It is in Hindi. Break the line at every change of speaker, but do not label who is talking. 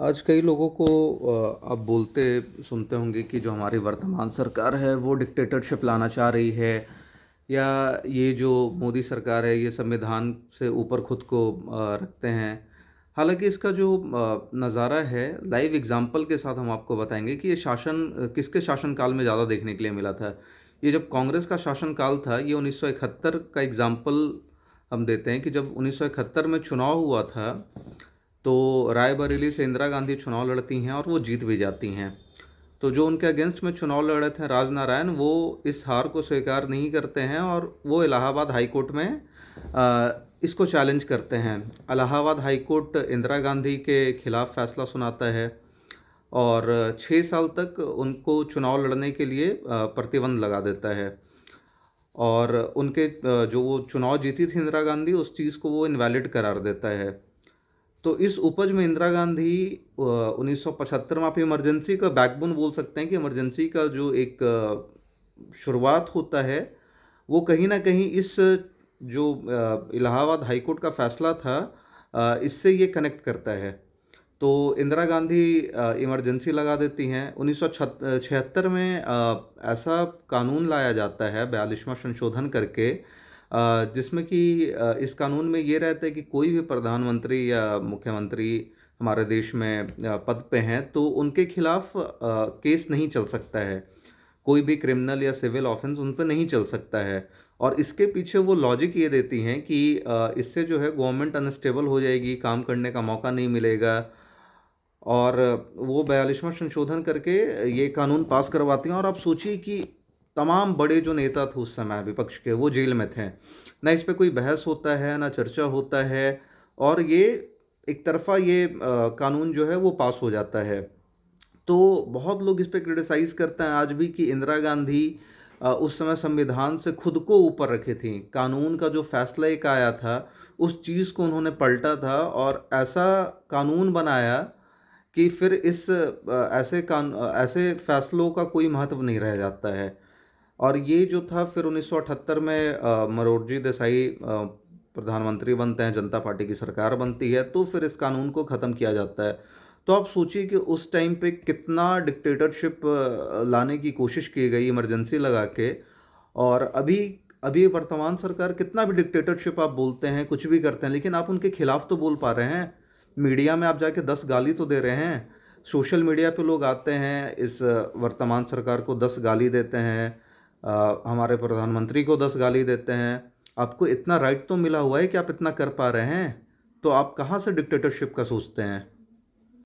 आज कई लोगों को आप बोलते सुनते होंगे कि जो हमारी वर्तमान सरकार है वो डिक्टेटरशिप लाना चाह रही है, या ये जो मोदी सरकार है ये संविधान से ऊपर खुद को रखते हैं। हालांकि इसका जो नज़ारा है, लाइव एग्जाम्पल के साथ हम आपको बताएंगे कि ये शासन किसके शासनकाल में ज़्यादा देखने के लिए मिला था। ये जब कांग्रेस का शासनकाल था, ये 1971 का एग्जाम्पल हम देते हैं कि जब 1971 में चुनाव हुआ था, तो रायबरेली से इंदिरा गांधी चुनाव लड़ती हैं और वो जीत भी जाती हैं। तो जो उनके अगेंस्ट में चुनाव लड़े थे राजनारायण, वो इस हार को स्वीकार नहीं करते हैं और वो इलाहाबाद हाई कोर्ट में इसको चैलेंज करते हैं। इलाहाबाद हाई कोर्ट इंदिरा गांधी के खिलाफ फैसला सुनाता है और 6 साल तक उनको चुनाव लड़ने के लिए प्रतिबंध लगा देता है। और उनके जो वो चुनाव जीती थी इंदिरा गांधी, उस चीज़ को वो इनवैलिड करार देता है। तो इस उपज में इंदिरा गांधी 1975 में आप इमरजेंसी का बैकबोन बोल सकते हैं कि इमरजेंसी का जो एक शुरुआत होता है, वो कहीं ना कहीं इस जो इलाहाबाद हाई कोर्ट का फैसला था, इससे ये कनेक्ट करता है। तो इंदिरा गांधी इमरजेंसी लगा देती हैं। 1976 में ऐसा कानून लाया जाता है, 42वां संशोधन करके, जिसमें कि इस कानून में ये रहता है कि कोई भी प्रधानमंत्री या मुख्यमंत्री हमारे देश में पद पे हैं तो उनके खिलाफ केस नहीं चल सकता है। कोई भी क्रिमिनल या सिविल ऑफेंस उन पे नहीं चल सकता है। और इसके पीछे वो लॉजिक ये देती हैं कि इससे जो है गवर्नमेंट अनस्टेबल हो जाएगी, काम करने का मौका नहीं मिलेगा। और वो 42वां संशोधन करके ये कानून पास करवाती हैं। और आप सोचिए कि तमाम बड़े जो नेता थे उस समय विपक्ष के, वो जेल में थे। ना इस पे कोई बहस होता है, ना चर्चा होता है, और ये एक तरफा ये कानून जो है वो पास हो जाता है। तो बहुत लोग इस पे क्रिटिसाइज़ करते हैं आज भी कि इंदिरा गांधी उस समय संविधान से खुद को ऊपर रखे थी। कानून का जो फैसला एक आया था, उस चीज़ को उन्होंने पलटा था और ऐसा कानून बनाया कि फिर इस ऐसे फैसलों का कोई महत्व नहीं रह जाता है। और ये जो था, फिर 1978 में मोरारजी देसाई प्रधानमंत्री बनते हैं, जनता पार्टी की सरकार बनती है, तो फिर इस कानून को ख़त्म किया जाता है। तो आप सोचिए कि उस टाइम पे कितना डिक्टेटरशिप लाने की कोशिश की गई इमरजेंसी लगा के। और अभी अभी वर्तमान सरकार कितना भी डिक्टेटरशिप आप बोलते हैं, कुछ भी करते हैं, लेकिन आप उनके खिलाफ तो बोल पा रहे हैं। मीडिया में आप जाके 10 गाली तो दे रहे हैं। सोशल मीडिया पे लोग आते हैं, इस वर्तमान सरकार को 10 गाली देते हैं, हमारे प्रधानमंत्री को 10 गाली देते हैं। आपको इतना राइट तो मिला हुआ है कि आप इतना कर पा रहे हैं, तो आप कहाँ से डिक्टेटरशिप का सोचते हैं।